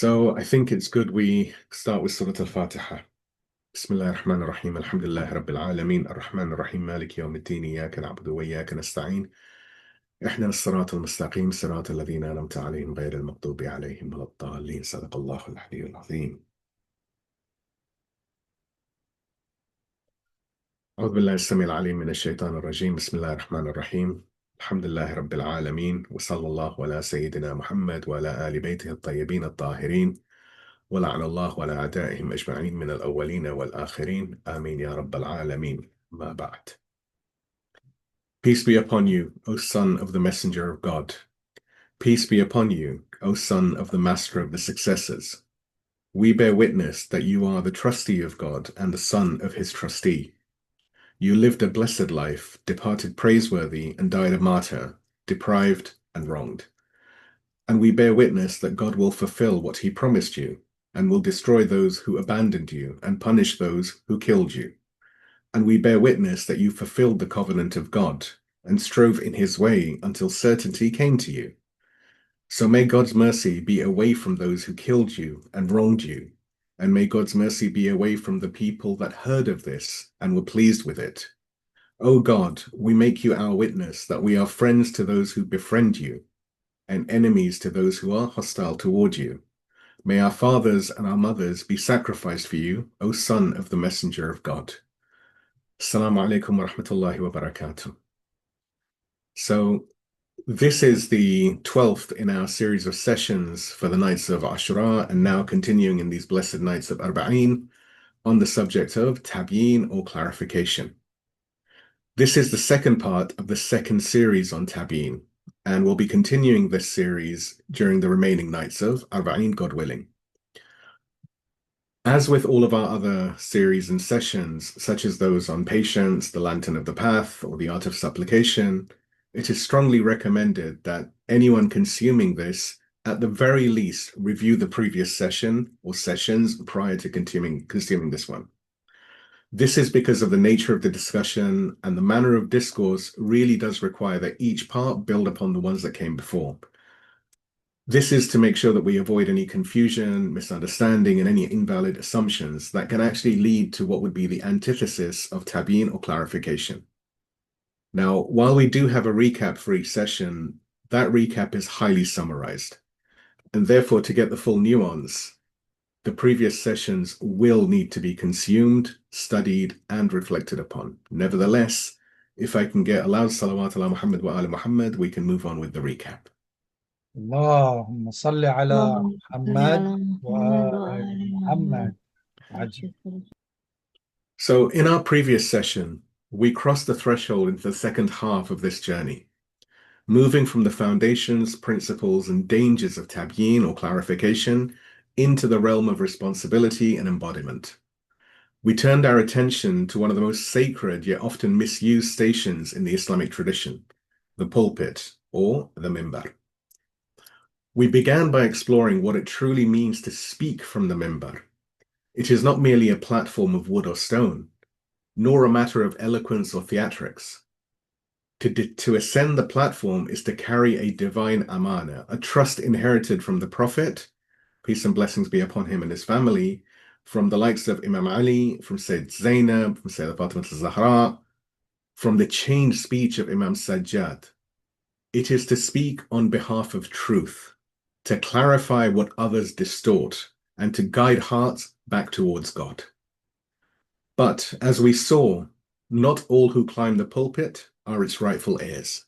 So I think it's good we start with Surah Al-Fatiha. Bismillah ar-Rahman ar-Rahim, alhamdulillah rabbil alameen, ar-Rahman ar-Rahim, maliki yawm al-din, iyaka na'budu wa iyaka nasta'een. احنا الصراط المستقيم صراط الذين أنعمت عليهم غير المغضوب عليهم ولا الضالين صدق الله العلي العظيم. أعوذ بالله السميع العليم من الشيطان الرجيم. بسم الله الرحمن الرحيم. الحمد لله رب العالمين وصلى الله على سيدنا محمد وعلى آل بيته الطيبين الطاهرين ولعن الله على أعدائهم أجمعين من الأولين والآخرين آمين يا رب العالمين. ما بعد. Peace be upon you, O son of the messenger of God. Peace be upon you, O son of the master of the successors. We bear witness that you are the trustee of God and the son of his trustee. You lived a blessed life, departed praiseworthy, and died a martyr, deprived and wronged. And we bear witness that God will fulfill what he promised you, and will destroy those who abandoned you, and punish those who killed you. And we bear witness that you fulfilled the covenant of God, and strove in his way until certainty came to you. So may God's mercy be away from those who killed you and wronged you, and may God's mercy be away from the people that heard of this and were pleased with it. O God, we make you our witness that we are friends to those who befriend you, and enemies to those who are hostile toward you. May our fathers and our mothers be sacrificed for you, O son of the messenger of God. Assalamu alaikum wa rahmatullahi wa barakatuh. So this is the 12th in our series of sessions for the nights of Ashura, and now continuing in these blessed nights of Arbaeen on the subject of Tabyeen, or clarification. This is the second part of the second series on Tabyeen, and we'll be continuing this series during the remaining nights of Arbaeen, God willing. As with all of our other series and sessions, such as those on patience, the lantern of the path, or the art of supplication, it is strongly recommended that anyone consuming this, at the very least, review the previous session or sessions prior to consuming this one. This is because of the nature of the discussion, and the manner of discourse really does require that each part build upon the ones that came before. This is to make sure that we avoid any confusion, misunderstanding, and any invalid assumptions that can actually lead to what would be the antithesis of Tabyeen, or clarification. Now, while we do have a recap for each session, that recap is highly summarized, and therefore, to get the full nuance, the previous sessions will need to be consumed, studied, and reflected upon. Nevertheless, if I can get allowed salawat ala Muhammad wa ala Muhammad, we can move on with the recap. اللهم صل على اللهم صل محمد على محمد وآل وآل محمد. محمد. So in our previous session, we crossed the threshold into the second half of this journey, moving from the foundations, principles, and dangers of Tabyeen, or clarification, into the realm of responsibility and embodiment. We turned our attention to one of the most sacred yet often misused stations in the Islamic tradition, the pulpit, or the minbar. We began by exploring what it truly means to speak from the minbar. It is not merely a platform of wood or stone, nor a matter of eloquence or theatrics. To ascend the platform is to carry a divine amana, a trust inherited from the Prophet, peace and blessings be upon him and his family, from the likes of Imam Ali, from Sayyid Zainab, from Sayyid Fatima al-Zahra, from the changed speech of Imam Sajjad. It is to speak on behalf of truth, to clarify what others distort, and to guide hearts back towards God. But as we saw, not all who climb the pulpit are its rightful heirs.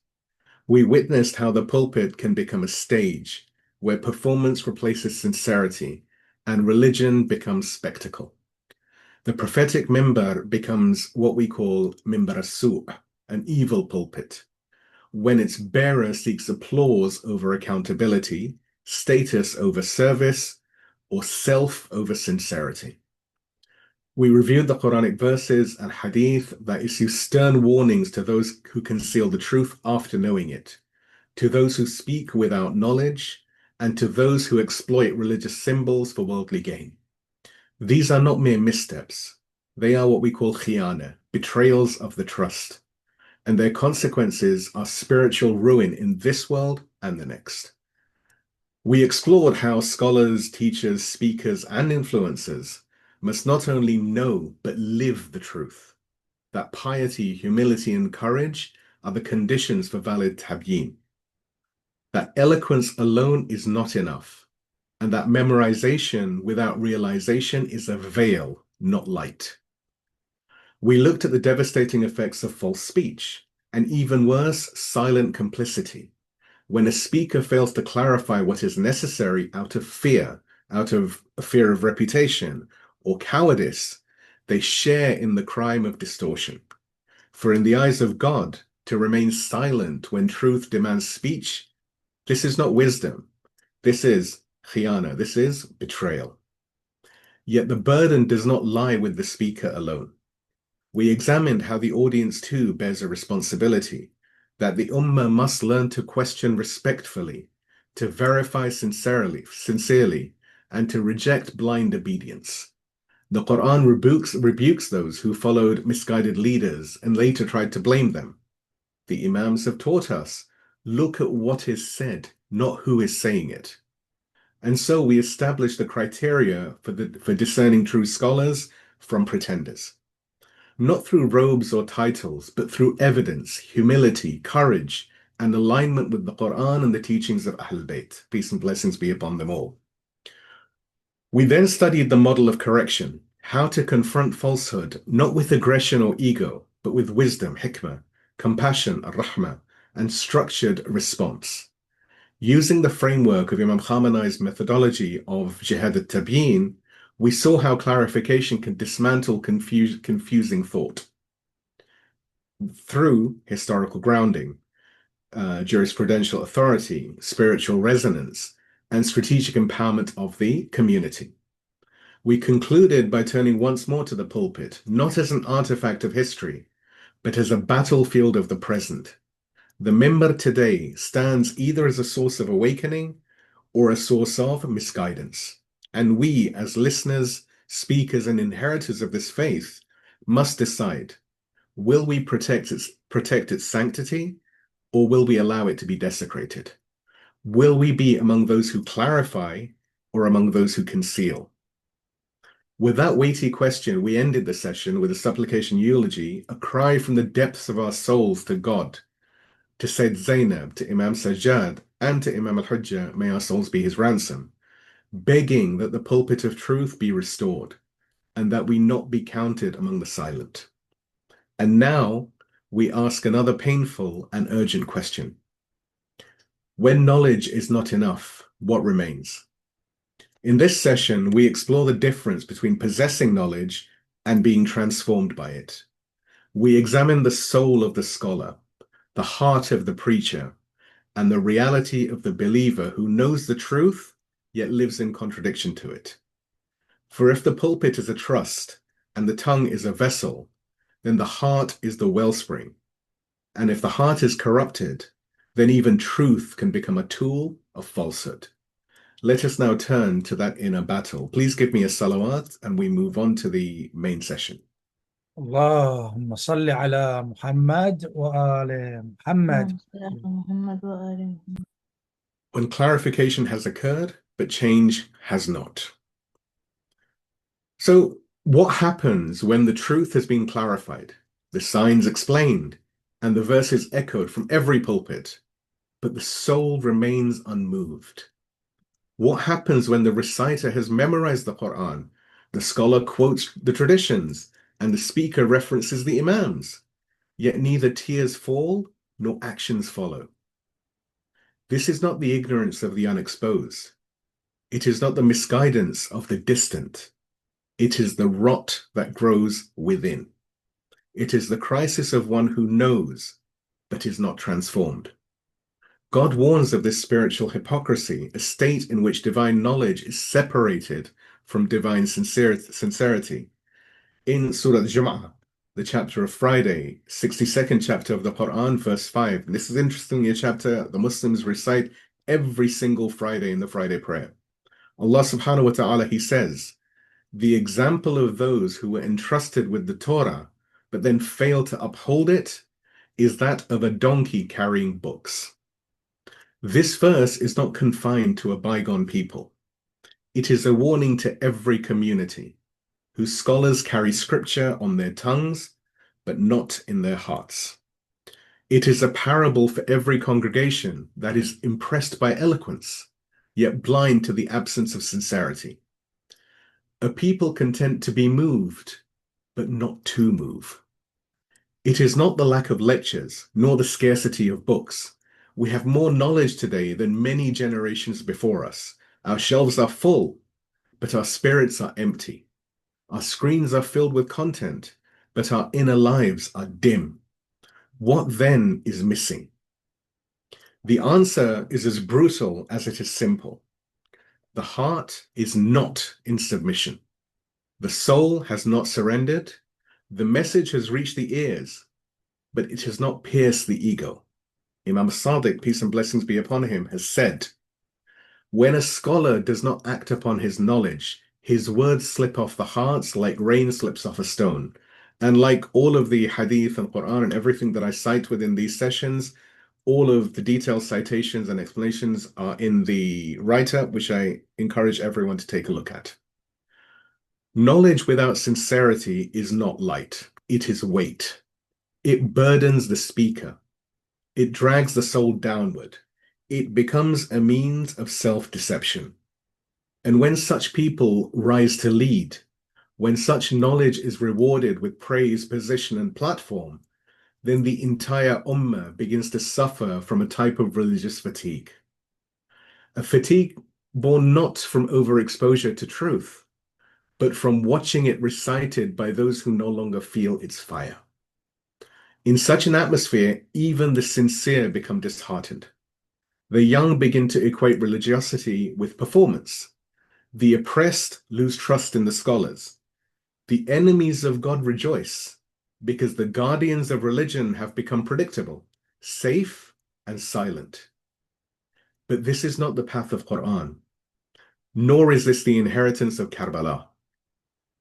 We witnessed how the pulpit can become a stage where performance replaces sincerity and religion becomes spectacle. The prophetic minbar becomes what we call minbar as-su', an evil pulpit, when its bearer seeks applause over accountability, status over service, or self over sincerity. We reviewed the Quranic verses and hadith that issue stern warnings to those who conceal the truth after knowing it, to those who speak without knowledge, and to those who exploit religious symbols for worldly gain. These are not mere missteps. They are what we call khiyana, betrayals of the trust, and their consequences are spiritual ruin in this world and the next. We explored how scholars, teachers, speakers, and influencers must not only know but live the truth, that piety, humility, and courage are the conditions for valid tabyeen, that eloquence alone is not enough, and that memorization without realization is a veil, not light. We looked at the devastating effects of false speech, and even worse, silent complicity. When a speaker fails to clarify what is necessary out of a fear of reputation or cowardice, they share in the crime of distortion. For in the eyes of God, to remain silent when truth demands speech, this is not wisdom. This is khiyana. This is betrayal. Yet the burden does not lie with the speaker alone. We examined how the audience too bears a responsibility, that the Ummah must learn to question respectfully, to verify sincerely, and to reject blind obedience. The Quran rebukes those who followed misguided leaders and later tried to blame them. The Imams have taught us, look at what is said, not who is saying it. And so we established the criteria for discerning true scholars from pretenders. Not through robes or titles, but through evidence, humility, courage, and alignment with the Quran and the teachings of Ahlul Bayt. Peace and blessings be upon them all. We then studied the model of correction, how to confront falsehood, not with aggression or ego, but with wisdom, hikmah, compassion, rahmah, and structured response. Using the framework of Imam Khamenei's methodology of Jihad al-Tabyeen, we saw how clarification can dismantle confusing thought through historical grounding, jurisprudential authority, spiritual resonance, and strategic empowerment of the community. We concluded by turning once more to the pulpit, not as an artifact of history, but as a battlefield of the present. The mimbar today stands either as a source of awakening or a source of misguidance. And we, as listeners, speakers, and inheritors of this faith, must decide, will we protect its sanctity, or will we allow it to be desecrated? Will we be among those who clarify or among those who conceal? With that weighty question, we ended the session with a supplication eulogy, a cry from the depths of our souls to God, to Sayyid Zainab, to Imam Sajjad, and to Imam al-Hujjah, may our souls be his ransom, begging that the pulpit of truth be restored, and that we not be counted among the silent. And now we ask another painful and urgent question. When knowledge is not enough, what remains? In this session, we explore the difference between possessing knowledge and being transformed by it. We examine the soul of the scholar, the heart of the preacher, and the reality of the believer who knows the truth, yet lives in contradiction to it. For if the pulpit is a trust and the tongue is a vessel, then the heart is the wellspring. And if the heart is corrupted, then even truth can become a tool of falsehood. Let us now turn to that inner battle. Please give me a salawat and we move on to the main session. اللهم صل على محمد وآل محمد. When clarification has occurred, but change has not. So, what happens when the truth has been clarified, the signs explained, and the verses echoed from every pulpit, but the soul remains unmoved? What happens when the reciter has memorized the Quran, the scholar quotes the traditions, and the speaker references the Imams, yet neither tears fall nor actions follow? This is not the ignorance of the unexposed. It is not the misguidance of the distant. It is the rot that grows within. It is the crisis of one who knows, but is not transformed. God warns of this spiritual hypocrisy, a state in which divine knowledge is separated from divine sincerity. In Surah Al-Jum'ah, the chapter of Friday, 62nd chapter of the Quran, verse 5. And this is interestingly a chapter the Muslims recite every single Friday in the Friday prayer. Allah subhanahu wa ta'ala, he says, the example of those who were entrusted with the Torah, but then failed to uphold it, is that of a donkey carrying books. This verse is not confined to a bygone people. It is a warning to every community whose scholars carry scripture on their tongues, but not in their hearts. It is a parable for every congregation that is impressed by eloquence, yet blind to the absence of sincerity. A people content to be moved, but not to move. It is not the lack of lectures, nor the scarcity of books. We have more knowledge today than many generations before us. Our shelves are full, but our spirits are empty. Our screens are filled with content, but our inner lives are dim. What then is missing? The answer is as brutal as it is simple. The heart is not in submission. The soul has not surrendered. The message has reached the ears, but it has not pierced the ego. Imam al-Sadiq, peace and blessings be upon him, has said, when a scholar does not act upon his knowledge, his words slip off the hearts like rain slips off a stone. And like all of the hadith and Quran and everything that I cite within these sessions, all of the detailed citations and explanations are in the write-up, which I encourage everyone to take a look at. Knowledge without sincerity is not light. It is weight. It burdens the speaker. It drags the soul downward. It becomes a means of self-deception. And when such people rise to lead, when such knowledge is rewarded with praise, position, and platform, then the entire ummah begins to suffer from a type of religious fatigue. A fatigue born not from overexposure to truth, but from watching it recited by those who no longer feel its fire. In such an atmosphere, even the sincere become disheartened. The young begin to equate religiosity with performance. The oppressed lose trust in the scholars. The enemies of God rejoice because the guardians of religion have become predictable, safe, and silent. But this is not the path of Quran, nor is this the inheritance of Karbala.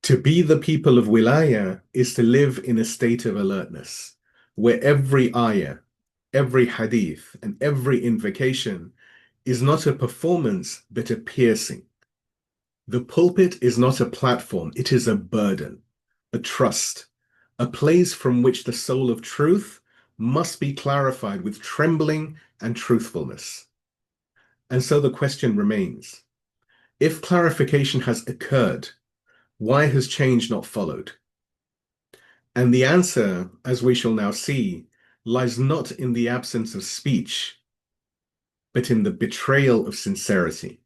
To be the people of Wilayah is to live in a state of alertness, where every ayah, every hadith, and every invocation is not a performance, but a piercing. The pulpit is not a platform, it is a burden, a trust, a place from which the soul of truth must be clarified with trembling and truthfulness. And so the question remains, if clarification has occurred, why has change not followed? And the answer, as we shall now see, lies not in the absence of speech, but in the betrayal of sincerity.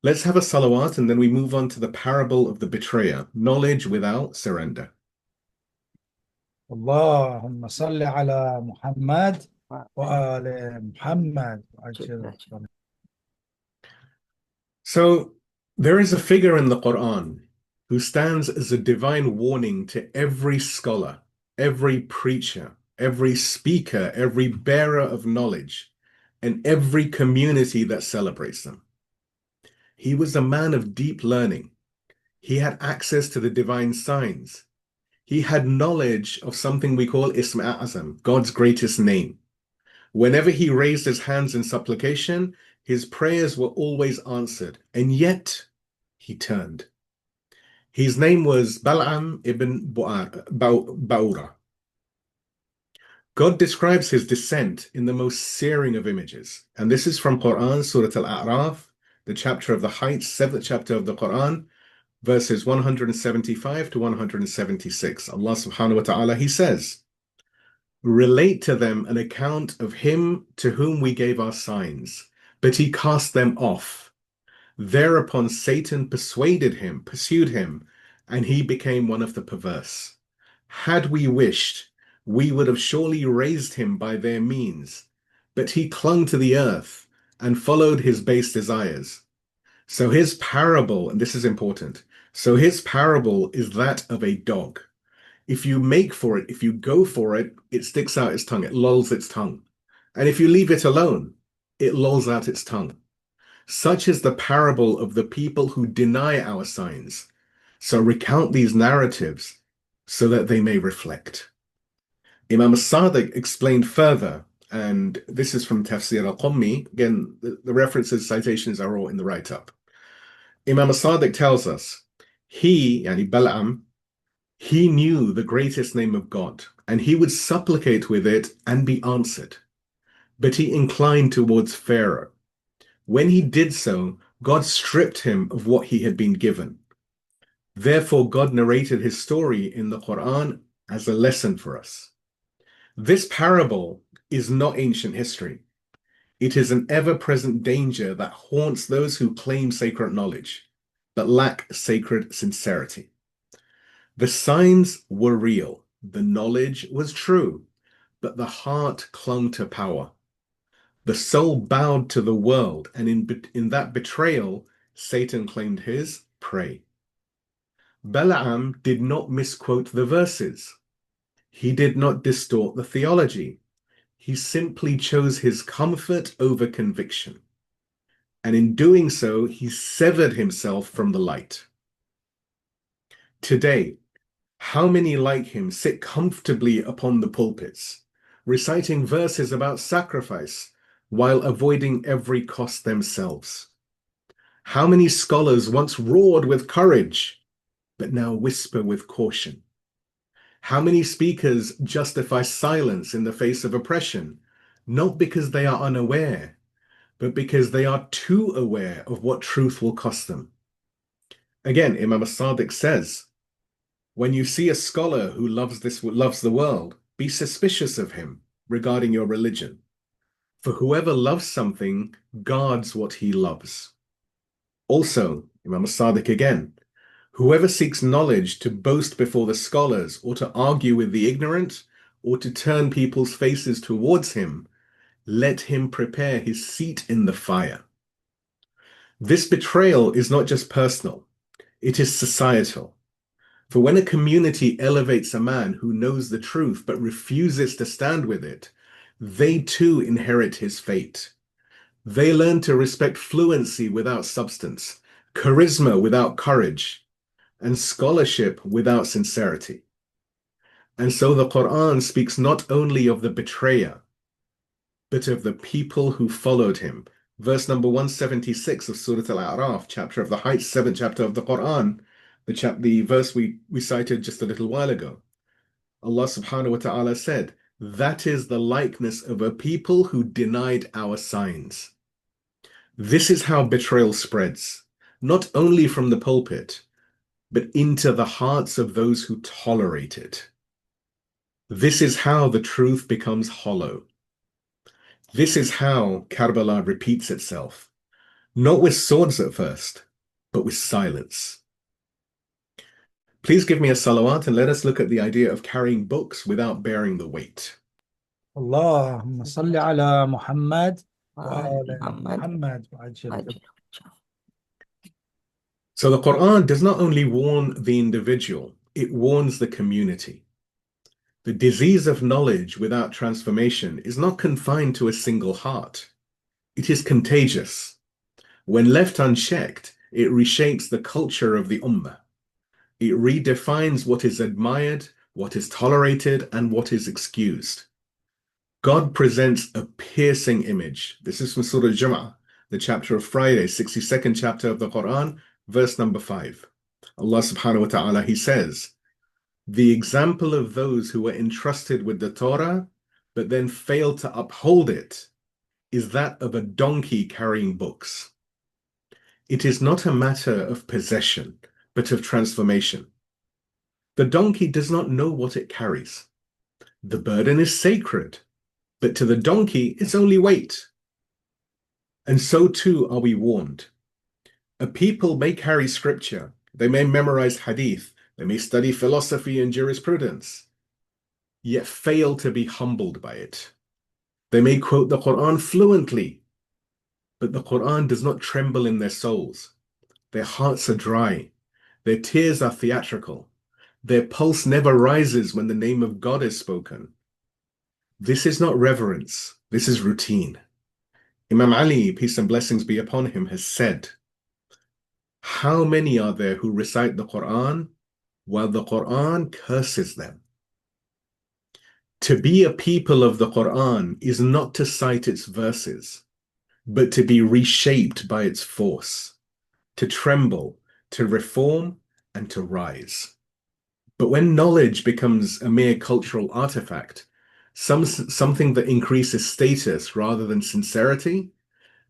Let's have a salawat and then we move on to the parable of the betrayer, knowledge without surrender. اللهم صل على محمد وآل محمد. So there is a figure in the Quran who stands as a divine warning to every scholar, every preacher, every speaker, every bearer of knowledge, and every community that celebrates them. He was a man of deep learning. He had access to the divine signs. He had knowledge of something we call Ism A'azam, God's greatest name. Whenever he raised his hands in supplication, his prayers were always answered, and yet he turned. His name was Bal'am ibn Ba'ura. God describes his descent in the most searing of images, and this is from Quran, Surah Al-A'raf, the chapter of the heights, 7th chapter of the Quran, verses 175 to 176. Allah subhanahu wa ta'ala, he says, relate to them an account of him to whom we gave our signs, but he cast them off. Thereupon Satan pursued him, and he became one of the perverse. Had we wished, we would have surely raised him by their means, but he clung to the earth and followed his base desires. So his parable, and this is important, so his parable is that of a dog. If you make for it, if you go for it, it sticks out its tongue, it lolls its tongue. And if you leave it alone, it lolls out its tongue. Such is the parable of the people who deny our signs. So recount these narratives so that they may reflect. Imam al-Sadiq explained further and this is from Tafsir al-Qummi. Again, the references, citations are all in the write-up. Imam al-Sadiq tells us, yani Bal'am, he knew the greatest name of God, and he would supplicate with it and be answered. But he inclined towards Pharaoh. When he did so, God stripped him of what he had been given. Therefore, God narrated his story in the Quran as a lesson for us. This parable is not ancient history. It is an ever-present danger that haunts those who claim sacred knowledge, but lack sacred sincerity. The signs were real, the knowledge was true, but the heart clung to power. The soul bowed to the world, and in that betrayal, Satan claimed his prey. Bal'am did not misquote the verses. He did not distort the theology. He simply chose his comfort over conviction. And in doing so, he severed himself from the light. Today, how many like him sit comfortably upon the pulpits, reciting verses about sacrifice while avoiding every cost themselves? How many scholars once roared with courage, but now whisper with caution? How many speakers justify silence in the face of oppression, not because they are unaware, but because they are too aware of what truth will cost them? Again, Imam al-Sadiq says, when you see a scholar who loves the world, be suspicious of him regarding your religion. For whoever loves something guards what he loves. Also, Imam al-Sadiq again, whoever seeks knowledge to boast before the scholars or to argue with the ignorant or to turn people's faces towards him, let him prepare his seat in the fire. This betrayal is not just personal, it is societal. For when a community elevates a man who knows the truth but refuses to stand with it, they too inherit his fate. They learn to respect fluency without substance, charisma without courage, and scholarship without sincerity. And so the Quran speaks not only of the betrayer, but of the people who followed him. Verse number 176 of Surah Al-A'raf, chapter of the heights, 7th chapter of the Quran, the verse we cited just a little while ago. Allah subhanahu wa ta'ala said, that is the likeness of a people who denied our signs. This is how betrayal spreads, not only from the pulpit, but into the hearts of those who tolerate it. This is how the truth becomes hollow. This is how Karbala repeats itself, not with swords at first, but with silence. Please give me a salawat and let us look at the idea of carrying books without bearing the weight. اللهم صل على محمد وآل محمد محمد وعجل وعجل. So the Quran does not only warn the individual, it warns the community. The disease of knowledge without transformation is not confined to a single heart. It is contagious. When left unchecked, it reshapes the culture of the ummah. It redefines what is admired, what is tolerated, and what is excused. God presents a piercing image. This is from Surah Jum'ah, the chapter of Friday, 62nd chapter of the Quran, verse number 5. Allah subhanahu wa ta'ala, he says, the example of those who were entrusted with the Torah, but then failed to uphold it, is that of a donkey carrying books. It is not a matter of possession, but of transformation. The donkey does not know what it carries. The burden is sacred, but to the donkey, it's only weight. And so too are we warned. A people may carry scripture, they may memorize hadith, they may study philosophy and jurisprudence, yet fail to be humbled by it. They may quote the Quran fluently, but the Quran does not tremble in their souls. Their hearts are dry. Their tears are theatrical. Their pulse never rises when the name of God is spoken. This is not reverence. This is routine. Imam Ali, peace and blessings be upon him, has said, how many are there who recite the Quran while the Quran curses them? To be a people of the Quran is not to cite its verses, but to be reshaped by its force, to tremble, to reform, and to rise. But when knowledge becomes a mere cultural artifact, something that increases status rather than sincerity,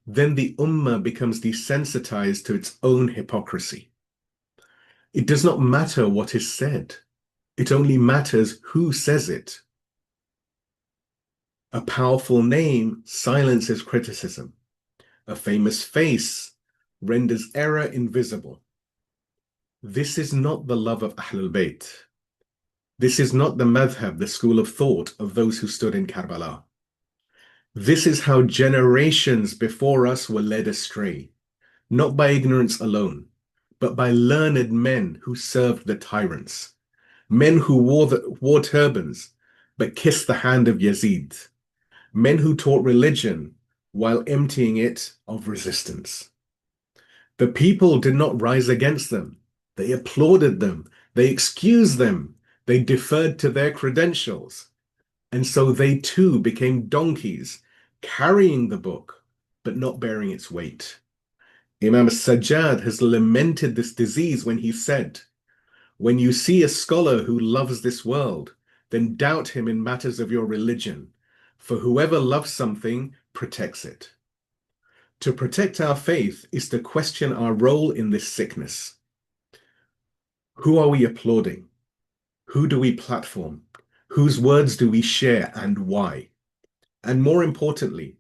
then the ummah becomes desensitized to its own hypocrisy. It does not matter what is said. It only matters who says it. A powerful name silences criticism. A famous face renders error invisible. This is not the love of Ahlul Bayt. This is not the madhab, the school of thought of those who stood in Karbala. This is how generations before us were led astray, not by ignorance alone, but by learned men who served the tyrants, men who wore turbans but kissed the hand of Yazid, men who taught religion while emptying it of resistance. The people did not rise against them. They applauded them. They excused them. They deferred to their credentials. And so they too became donkeys, carrying the book, but not bearing its weight. Imam al-Sajjad has lamented this disease when he said, "When you see a scholar who loves this world, then doubt him in matters of your religion, for whoever loves something protects it." To protect our faith is to question our role in this sickness. Who are we applauding? Who do we platform? Whose words do we share and why? And more importantly,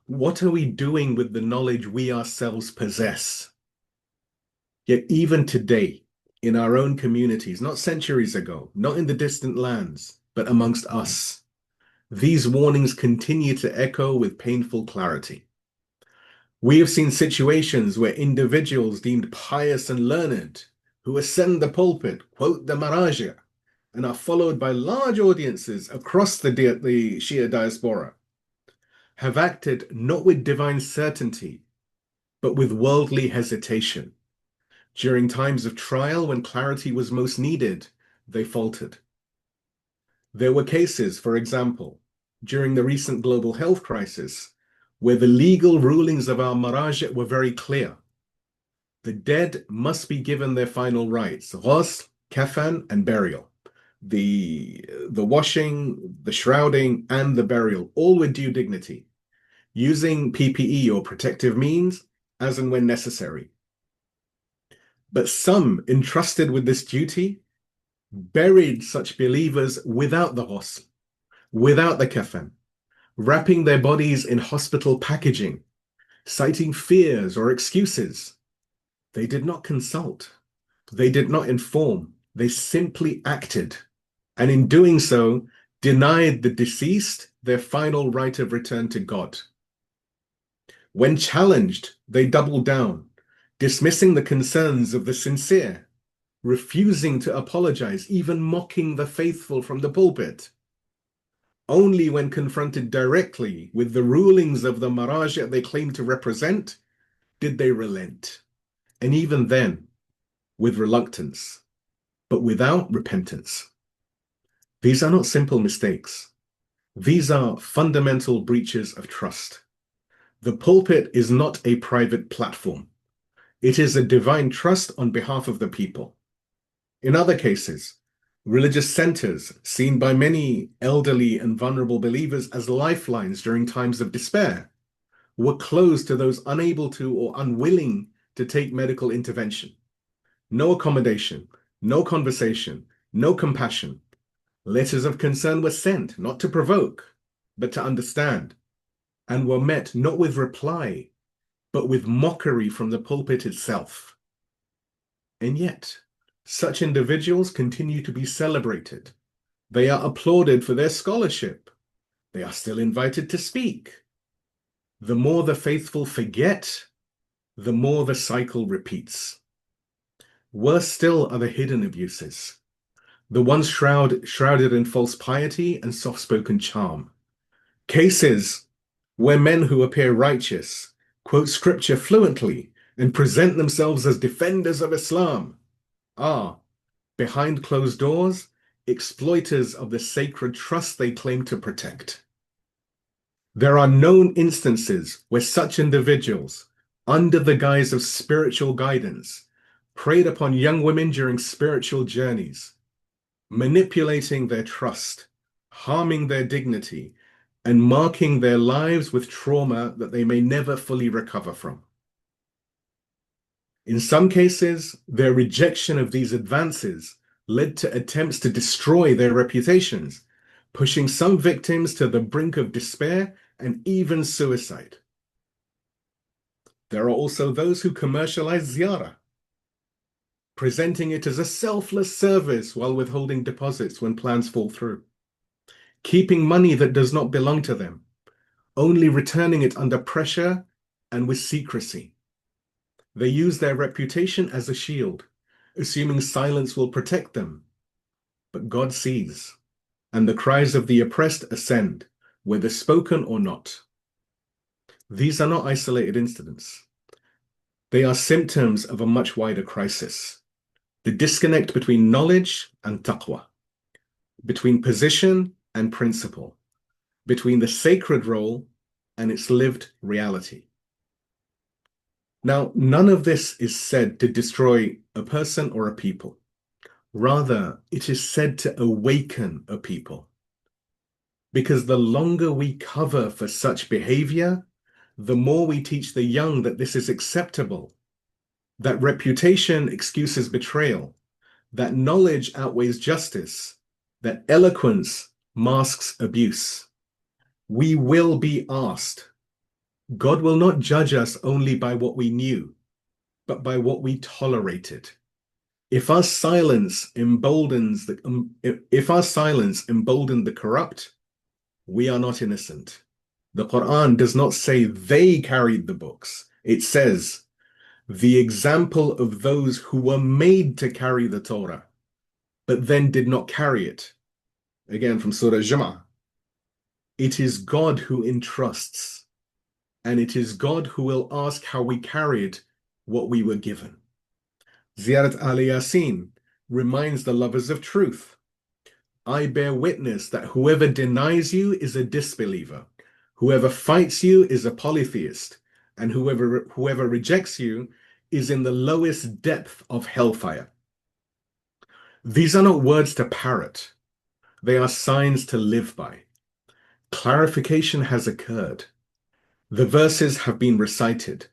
what are we doing with the knowledge we ourselves possess? Yet even today, in our own communities, not centuries ago, not in the distant lands, but amongst us, these warnings continue to echo with painful clarity. We have seen situations where individuals deemed pious and learned, who ascend the pulpit, quote the Maraja, and are followed by large audiences across the Shia diaspora, have acted not with divine certainty, but with worldly hesitation. During times of trial when clarity was most needed, they faltered. There were cases, for example, during the recent global health crisis, where the legal rulings of our Maraja were very clear. The dead must be given their final rites, ghusl, kafan, and burial. The washing, the shrouding, and the burial, all with due dignity, using PPE or protective means as and when necessary. But some entrusted with this duty buried such believers without the ghusl, without the kafan, wrapping their bodies in hospital packaging, citing fears or excuses. They did not consult. They did not inform. They simply acted, and in doing so, denied the deceased their final right of return to God. When challenged, they doubled down, dismissing the concerns of the sincere, refusing to apologize, even mocking the faithful from the pulpit. Only when confronted directly with the rulings of the Maraja they claim to represent did they relent. And even then, with reluctance, but without repentance. These are not simple mistakes. These are fundamental breaches of trust. The pulpit is not a private platform. It is a divine trust on behalf of the people. In other cases, religious centers, seen by many elderly and vulnerable believers as lifelines during times of despair, were closed to those unable to or unwilling to take medical intervention. No accommodation, no conversation, no compassion. Letters of concern were sent, not to provoke, but to understand, and were met not with reply, but with mockery from the pulpit itself. And yet, such individuals continue to be celebrated. They are applauded for their scholarship. They are still invited to speak. The more the faithful forget, the more the cycle repeats. Worse still are the hidden abuses, the ones shrouded in false piety and soft-spoken charm. Cases where men who appear righteous quote scripture fluently and present themselves as defenders of Islam are, behind closed doors, exploiters of the sacred trust they claim to protect. There are known instances where such individuals, under the guise of spiritual guidance, preyed upon young women during spiritual journeys, manipulating their trust, harming their dignity, and marking their lives with trauma that they may never fully recover from. In some cases, their rejection of these advances led to attempts to destroy their reputations, pushing some victims to the brink of despair and even suicide. There are also those who commercialize ziyarah, presenting it as a selfless service while withholding deposits when plans fall through, keeping money that does not belong to them, only returning it under pressure and with secrecy. They use their reputation as a shield, assuming silence will protect them. But God sees, and the cries of the oppressed ascend, whether spoken or not. These are not isolated incidents. They are symptoms of a much wider crisis. The disconnect between knowledge and taqwa, between position and principle, between the sacred role and its lived reality. Now, none of this is said to destroy a person or a people. Rather, it is said to awaken a people. Because the longer we cover for such behavior, the more we teach the young that this is acceptable, that reputation excuses betrayal, that knowledge outweighs justice, that eloquence masks abuse. We will be asked. God will not judge us only by what we knew, but by what we tolerated. If our silence emboldened the corrupt, we are not innocent. The Quran does not say they carried the books. It says, the example of those who were made to carry the Torah, but then did not carry it. Again, from Surah Jum'ah. It is God who entrusts, and it is God who will ask how we carried what we were given. Ziyarat al-Yasin reminds the lovers of truth. I bear witness that whoever denies you is a disbeliever. Whoever fights you is a polytheist. And whoever rejects you is in the lowest depth of hellfire. These are not words to parrot. They are signs to live by. Clarification has occurred. The verses have been recited.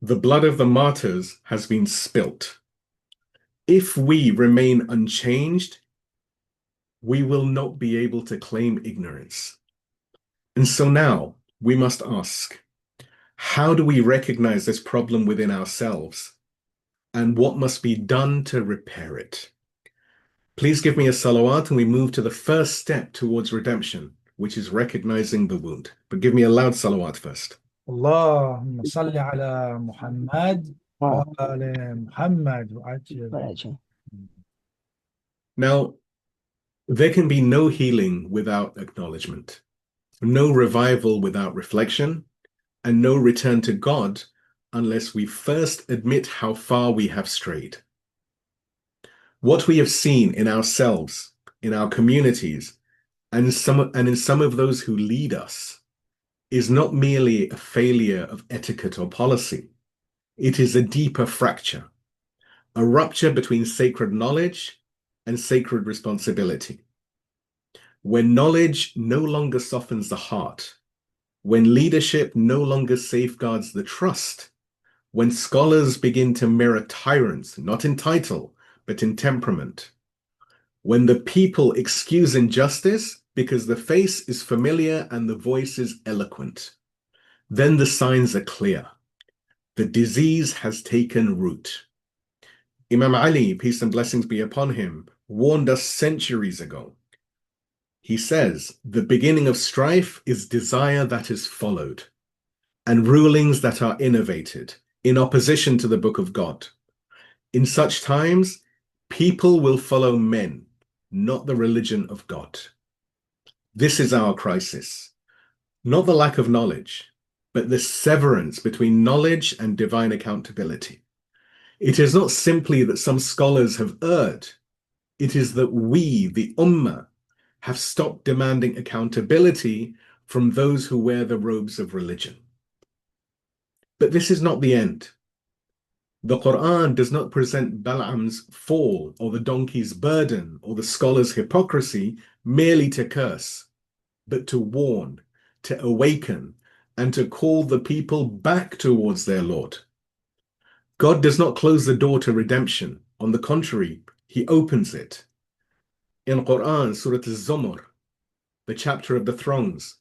The blood of the martyrs has been spilt. If we remain unchanged, we will not be able to claim ignorance. And so now we must ask, how do we recognize this problem within ourselves? And what must be done to repair it? Please give me a salawat and we move to the first step towards redemption, which is recognizing the wound. But give me a loud salawat first. اللهم صل على محمد وآل محمد وعجل. Now, there can be no healing without acknowledgement, no revival without reflection, and no return to God unless we first admit how far we have strayed. What we have seen in ourselves, in our communities, and in some of those who lead us is not merely a failure of etiquette or policy. It is a deeper fracture, a rupture between sacred knowledge and sacred responsibility. When knowledge no longer softens the heart, when leadership no longer safeguards the trust, when scholars begin to mirror tyrants, not in title, but in temperament, when the people excuse injustice because the face is familiar and the voice is eloquent, then the signs are clear. The disease has taken root. Imam Ali, peace and blessings be upon him, warned us centuries ago. He says, the beginning of strife is desire that is followed, and rulings that are innovated in opposition to the book of God. In such times, people will follow men, not the religion of God. This is our crisis, not the lack of knowledge, but the severance between knowledge and divine accountability. It is not simply that some scholars have erred. It is that we, the Ummah, have stopped demanding accountability from those who wear the robes of religion. But this is not the end. The Quran does not present Bal'am's fall or the donkey's burden or the scholar's hypocrisy merely to curse, but to warn, to awaken, and to call the people back towards their Lord. God does not close the door to redemption. On the contrary, He opens it. In Quran, Surah Al-Zumar, the chapter of the thrones,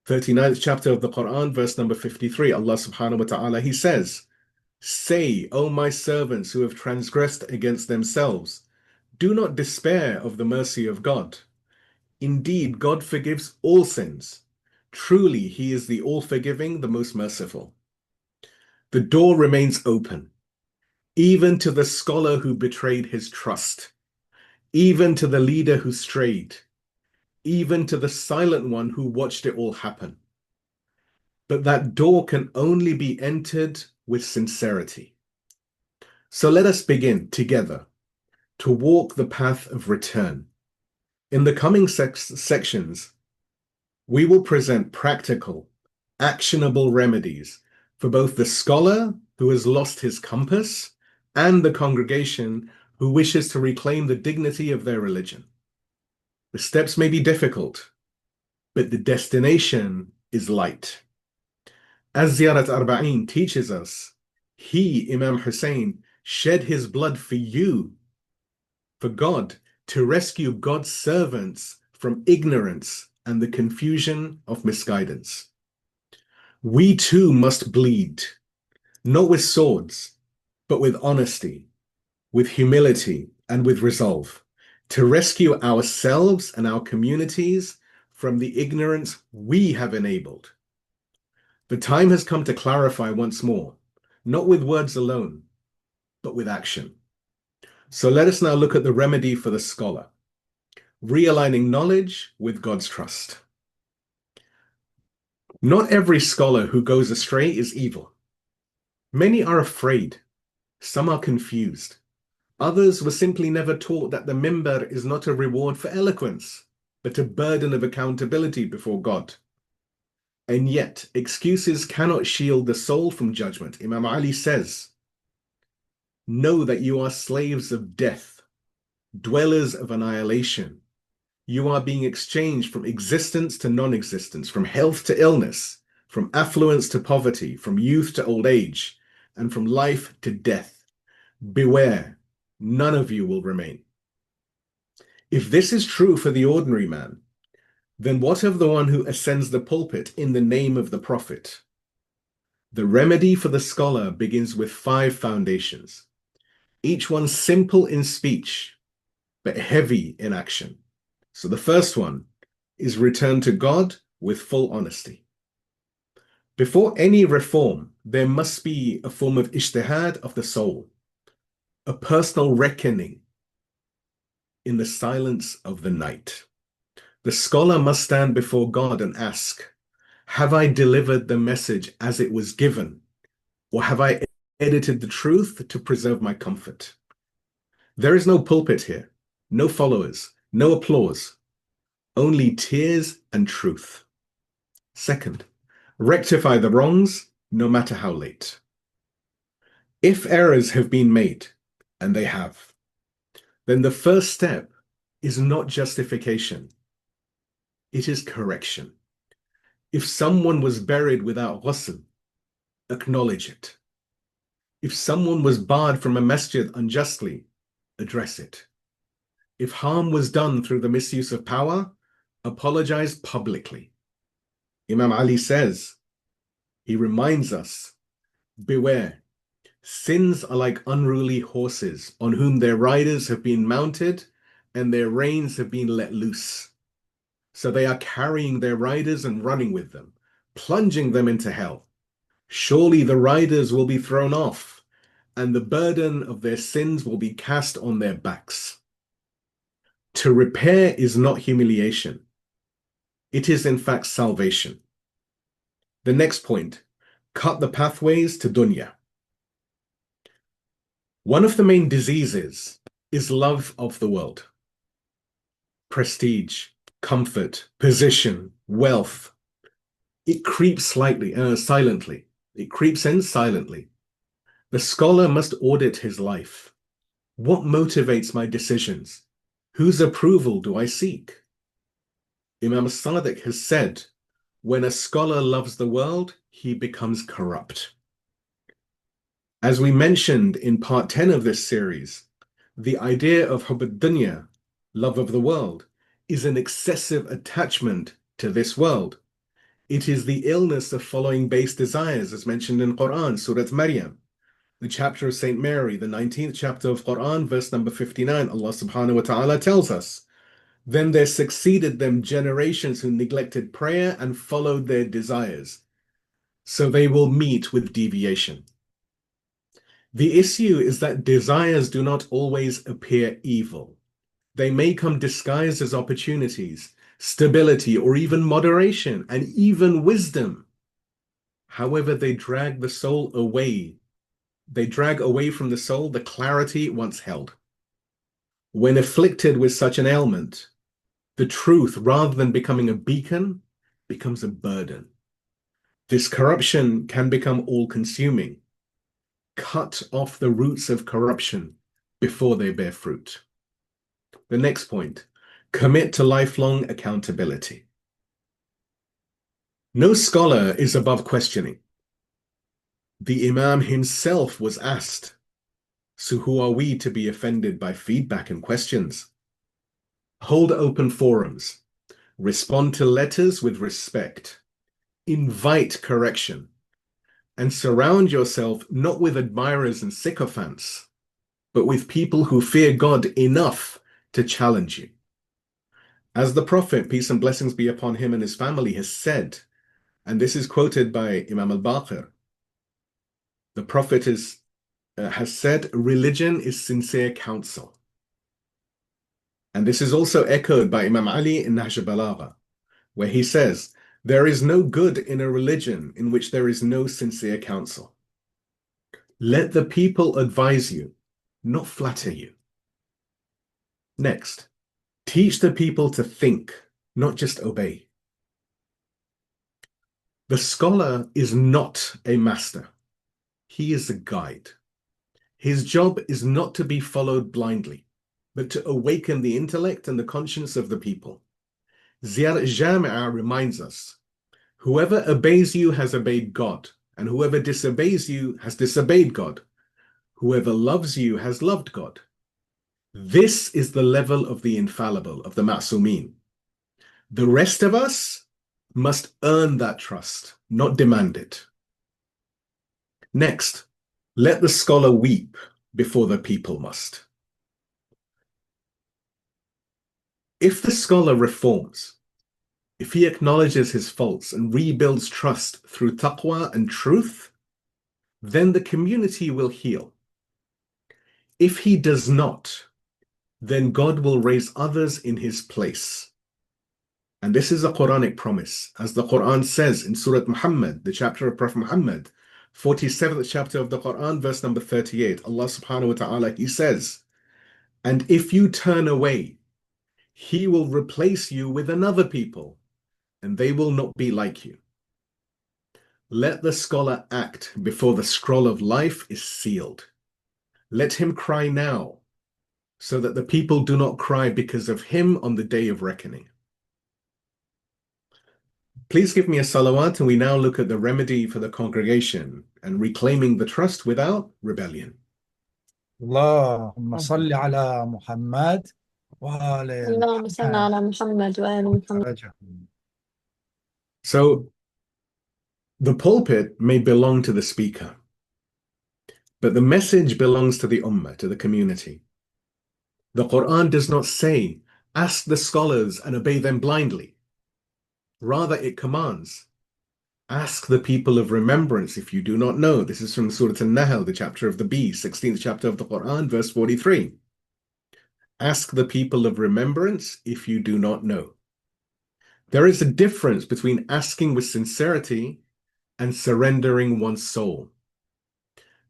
39th chapter of the Quran, verse number 53, Allah subhanahu wa ta'ala, He says, "Say, O my servants who have transgressed against themselves, do not despair of the mercy of God. Indeed, God forgives all sins. Truly, He is the all-forgiving, the most merciful." The door remains open, even to the scholar who betrayed his trust, even to the leader who strayed, even to the silent one who watched it all happen. But that door can only be entered with sincerity. So let us begin together to walk the path of return. In the coming sections, we will present practical, actionable remedies for both the scholar who has lost his compass and the congregation who wishes to reclaim the dignity of their religion. The steps may be difficult, but the destination is light. As Ziyarat Arbaeen teaches us, he, Imam Hussein, shed his blood for you, for God, to rescue God's servants from ignorance and the confusion of misguidance. We too must bleed, not with swords, but with honesty, with humility, and with resolve, to rescue ourselves and our communities from the ignorance we have enabled. The time has come to clarify once more, not with words alone, but with action. So let us now look at the remedy for the scholar, realigning knowledge with God's trust. Not every scholar who goes astray is evil. Many are afraid. Some are confused. Others were simply never taught that the mimbar is not a reward for eloquence, but a burden of accountability before God. And yet, excuses cannot shield the soul from judgment. Imam Ali says, "Know that you are slaves of death, dwellers of annihilation. You are being exchanged from existence to non-existence, from health to illness, from affluence to poverty, from youth to old age, and from life to death. Beware, none of you will remain." If this is true for the ordinary man, then what of the one who ascends the pulpit in the name of the Prophet? The remedy for the scholar begins with 5 foundations, each one simple in speech, but heavy in action. So the first one is return to God with full honesty. Before any reform, there must be a form of ijtihad of the soul, a personal reckoning in the silence of the night. The scholar must stand before God and ask, have I delivered the message as it was given, or have I edited the truth to preserve my comfort? There is no pulpit here, no followers, no applause, only tears and truth. Second, rectify the wrongs, no matter how late. If errors have been made, and they have, then the first step is not justification, it is correction. If someone was buried without ghusl, acknowledge it. If someone was barred from a masjid unjustly, address it. If harm was done through the misuse of power, apologize publicly. Imam Ali says, he reminds us, beware, sins are like unruly horses on whom their riders have been mounted and their reins have been let loose. So they are carrying their riders and running with them, plunging them into hell. Surely the riders will be thrown off, and the burden of their sins will be cast on their backs. To repair is not humiliation. It is in fact salvation. The next point, cut the pathways to dunya. One of the main diseases is love of the world. prestige, comfort, position, wealth. It creeps silently. It creeps in silently. The scholar must audit his life. What motivates my decisions? Whose approval do I seek? Imam al-Sadiq has said, when a scholar loves the world, he becomes corrupt. As we mentioned in part 10 of this series, the idea of hubb ad-dunya, love of the world, is an excessive attachment to this world. It is the illness of following base desires, as mentioned in Quran, Surah Maryam, the chapter of Saint Mary, the 19th chapter of Quran, verse number 59. Allah subhanahu wa ta'ala tells us, then there succeeded them generations who neglected prayer and followed their desires. So they will meet with deviation. The issue is that desires do not always appear evil. They may come disguised as opportunities, stability, or even moderation, and even wisdom. However, they drag the soul away. They drag away from the soul the clarity it once held. When afflicted with such an ailment, the truth, rather than becoming a beacon, becomes a burden. This corruption can become all-consuming. Cut off the roots of corruption before they bear fruit. The next point, commit to lifelong accountability. No scholar is above questioning. The Imam himself was asked, so who are we to be offended by feedback and questions? Hold open forums. Respond to letters with respect. Invite correction. And surround yourself not with admirers and sycophants, but with people who fear God enough to challenge you. As the Prophet, peace and blessings be upon him and his family, has said, and this is quoted by Imam al-Baqir, the Prophet has said, religion is sincere counsel. And this is also echoed by Imam Ali in Nahj al-Balagha, where he says, there is no good in a religion in which there is no sincere counsel. Let the people advise you, not flatter you. Next, teach the people to think, not just obey. The scholar is not a master. He is a guide. His job is not to be followed blindly, but to awaken the intellect and the conscience of the people. Ziyar Jami'ah reminds us, whoever obeys you has obeyed God, and whoever disobeys you has disobeyed God. Whoever loves you has loved God. This is the level of the infallible, of the ma'sumin. The rest of us must earn that trust, not demand it. Next, let the scholar weep before the people must. If the scholar reforms, if he acknowledges his faults and rebuilds trust through taqwa and truth, then the community will heal. If he does not, then God will raise others in his place. And this is a Quranic promise. As the Quran says in Surah Muhammad, the chapter of Prophet Muhammad, 47th chapter of the Quran, verse number 38, Allah subhanahu wa ta'ala, he says, and if you turn away, he will replace you with another people, and they will not be like you. Let the scholar act before the scroll of life is sealed. Let him cry now, so that the people do not cry because of him on the day of reckoning. Please give me a salawat, and we now look at the remedy for the congregation and reclaiming the trust without rebellion. اللهم صل على محمد وآل اللهم صل على محمد وآل محمد. So, the pulpit may belong to the speaker, but the message belongs to the ummah, to the community. The Quran does not say, ask the scholars and obey them blindly. Rather, it commands, ask the people of remembrance if you do not know. This is from Surah An-Nahl, the chapter of the bee, 16th chapter of the Quran, verse 43. Ask the people of remembrance if you do not know. There is a difference between asking with sincerity and surrendering one's soul.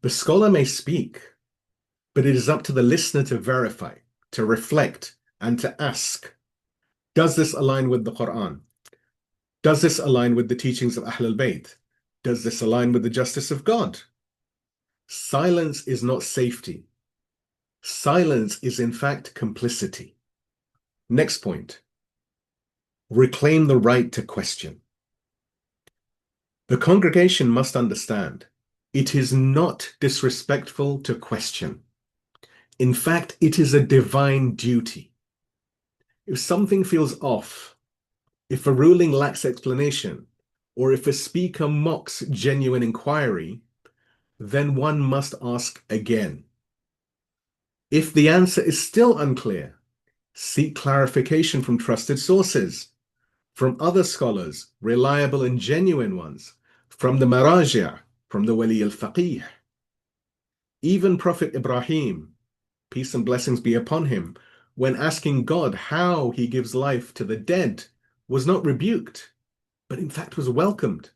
The scholar may speak, but it is up to the listener to verify, to reflect, and to ask. Does this align with the Quran? Does this align with the teachings of Ahl al-Bayt? Does this align with the justice of God? Silence is not safety. Silence is in fact complicity. Next point. Reclaim the right to question. The congregation must understand it is not disrespectful to question. In fact, it is a divine duty. If something feels off, if a ruling lacks explanation, or if a speaker mocks genuine inquiry, then one must ask again. If the answer is still unclear, seek clarification from trusted sources, from other scholars, reliable and genuine ones, from the Maraji', from the Wali al-Faqih. Even Prophet Ibrahim, peace and blessings be upon him, when asking God how he gives life to the dead, was not rebuked, but in fact was welcomed.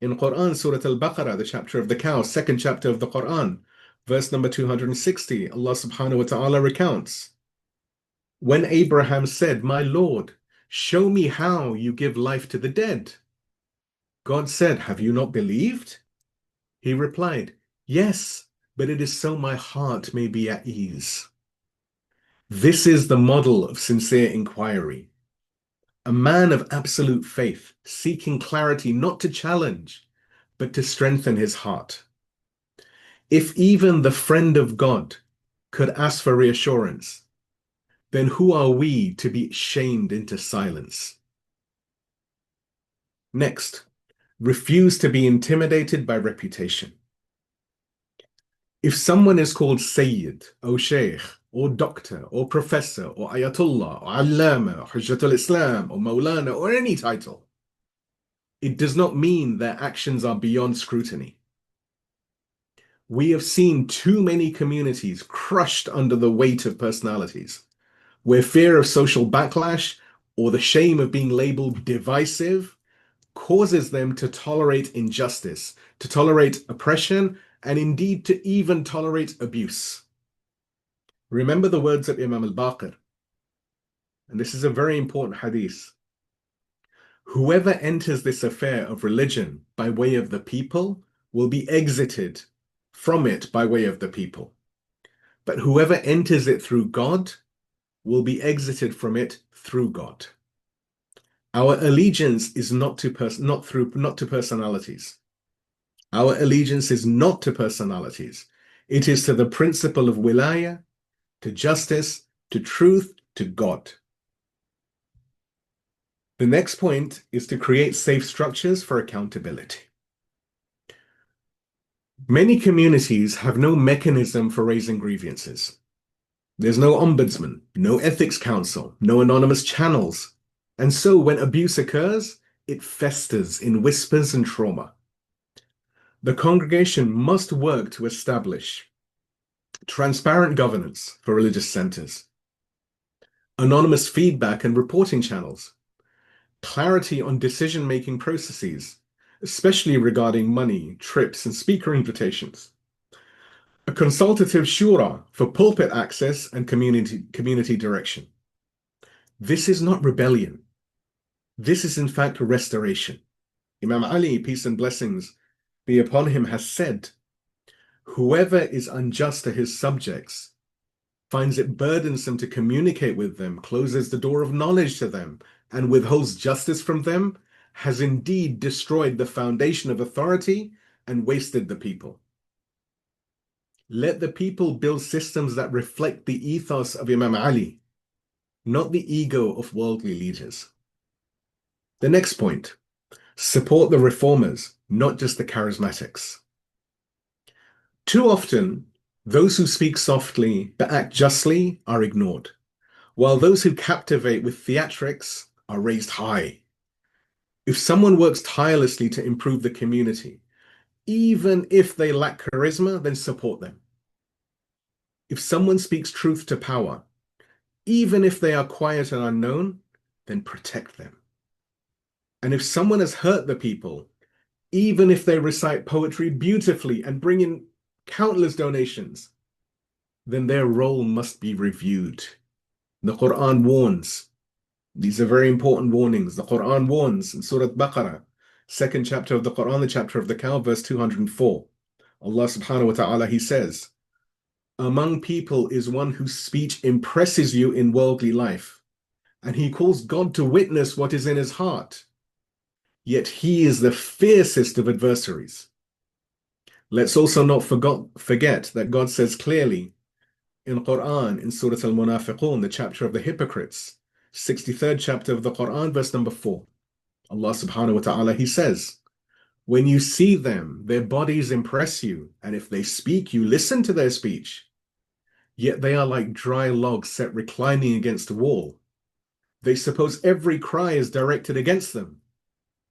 In Quran, Surah Al-Baqarah, the chapter of the cow, second chapter of the Quran, verse number 260, Allah subhanahu wa ta'ala recounts, when Abraham said, "My Lord, show me how you give life to the dead." God said, "Have you not believed?" He replied, "Yes, but it is so my heart may be at ease." This is the model of sincere inquiry. A man of absolute faith, seeking clarity not to challenge, but to strengthen his heart. If even the friend of God could ask for reassurance, then who are we to be shamed into silence? Next, refuse to be intimidated by reputation. If someone is called Sayyid, or Sheikh, or Doctor, or Professor, or Ayatollah, or Allama, or Hujjatul Islam, or Maulana, or any title, it does not mean their actions are beyond scrutiny. We have seen too many communities crushed under the weight of personalities, where fear of social backlash or the shame of being labeled divisive causes them to tolerate injustice, to tolerate oppression, and indeed to even tolerate abuse. Remember the words of Imam al-Baqir, and this is a very important hadith. Whoever enters this affair of religion by way of the people will be exited from it by way of the people. But whoever enters it through God will be exited from it through God. Our allegiance is not to personalities. Our allegiance is not to personalities. It is to the principle of wilaya, to justice, to truth, to God. The next point is to create safe structures for accountability. Many communities have no mechanism for raising grievances. There's no ombudsman, no ethics council, no anonymous channels. And so when abuse occurs, it festers in whispers and trauma. The congregation must work to establish transparent governance for religious centers, anonymous feedback and reporting channels, clarity on decision-making processes, especially regarding money, trips, and speaker invitations, a consultative shura for pulpit access and community direction. This is not rebellion. This is in fact restoration. Imam Ali, peace and blessings be upon him, has said, whoever is unjust to his subjects, finds it burdensome to communicate with them, closes the door of knowledge to them, and withholds justice from them, has indeed destroyed the foundation of authority and wasted the people. Let the people build systems that reflect the ethos of Imam Ali, not the ego of worldly leaders. The next point, support the reformers, not just the charismatics. Too often, those who speak softly but act justly are ignored, while those who captivate with theatrics are raised high. If someone works tirelessly to improve the community, even if they lack charisma, then support them. If someone speaks truth to power, even if they are quiet and unknown, then protect them. And if someone has hurt the people, even if they recite poetry beautifully and bring in countless donations, then their role must be reviewed. The Quran warns, These are very important warnings. The Quran warns in Surah Baqarah, second chapter of the Quran, the chapter of the cow, verse 204. Allah subhanahu wa ta'ala, He says, among people is one whose speech impresses you in worldly life, and he calls God to witness what is in his heart. Yet he is the fiercest of adversaries. Let's also not forget that God says clearly in Quran, in Surah Al-Munafiqun, the chapter of the hypocrites, 63rd chapter of the Quran, verse number 4. Allah subhanahu wa ta'ala, He says, when you see them, their bodies impress you, and if they speak, you listen to their speech. Yet they are like dry logs set reclining against a wall. They suppose every cry is directed against them.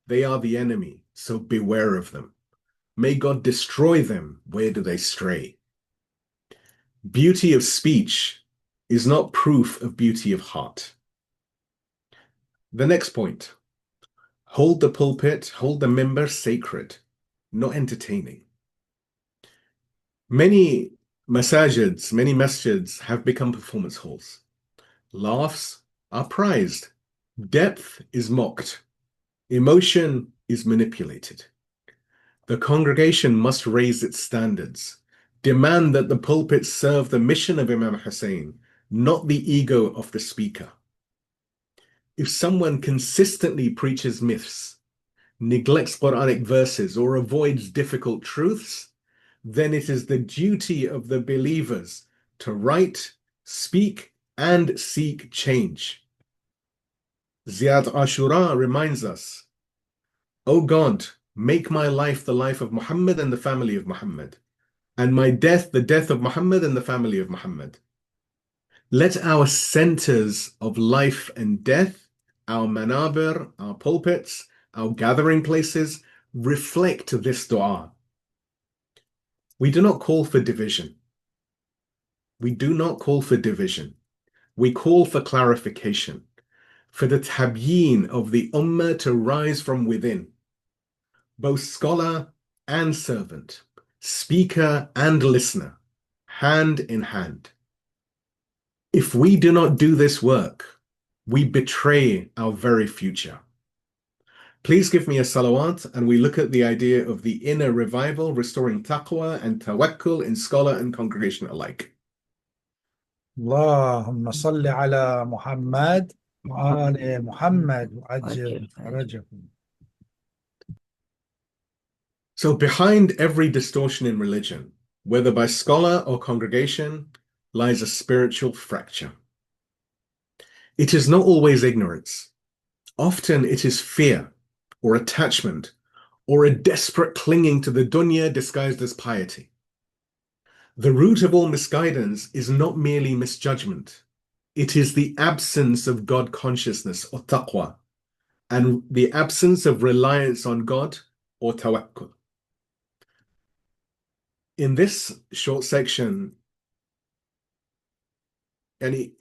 They are the enemy, so beware of them. May God destroy them. Where do they stray? Beauty of speech is not proof of beauty of heart. The next point, hold the pulpit, hold the minbar sacred, not entertaining. Many masajids, many masjids have become performance halls. Laughs are prized. Depth is mocked. Emotion is manipulated. The congregation must raise its standards, demand that the pulpit serve the mission of Imam Hussein, not the ego of the speaker. If someone consistently preaches myths, neglects Quranic verses, or avoids difficult truths, then it is the duty of the believers to write, speak, and seek change. Ziyad Ashura reminds us, O God, make my life the life of Muhammad and the family of Muhammad, and my death the death of Muhammad and the family of Muhammad. Let our centers of life and death, our manabir, our pulpits, our gathering places, reflect this dua. We do not call for division. We do not call for division. We call for clarification, for the Tabyeen of the Ummah to rise from within, both scholar and servant, speaker and listener, hand in hand. If we do not do this work, we betray our very future. Please give me a salawat, and we look at the idea of the inner revival, restoring taqwa and tawakkul in scholar and congregation alike. اللهم صل على محمد وآل محمد وعجل فرجهم. So behind every distortion in religion, whether by scholar or congregation, lies a spiritual fracture. It is not always ignorance. Often it is fear or attachment or a desperate clinging to the dunya disguised as piety. The root of all misguidance is not merely misjudgment. It is the absence of God consciousness or taqwa, and the absence of reliance on God or tawakkul. In this short section,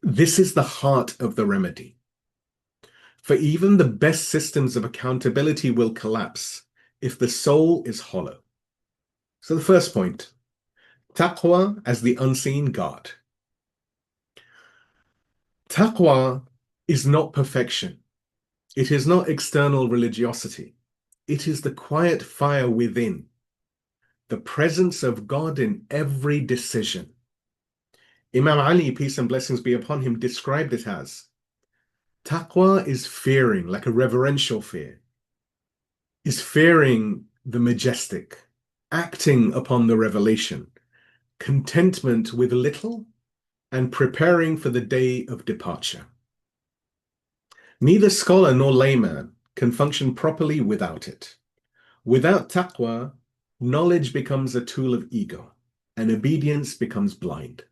this is the heart of the remedy. For even the best systems of accountability will collapse if the soul is hollow. So the first point, taqwa as the unseen guard. Taqwa is not perfection. It is not external religiosity. It is the quiet fire within, the presence of God in every decision. Imam Ali, peace and blessings be upon him, described it as, taqwa is fearing, like a reverential fear, is fearing the majestic, acting upon the revelation, contentment with little, and preparing for the day of departure. Neither scholar nor layman can function properly without it. Without taqwa, knowledge becomes a tool of ego, and obedience becomes blind.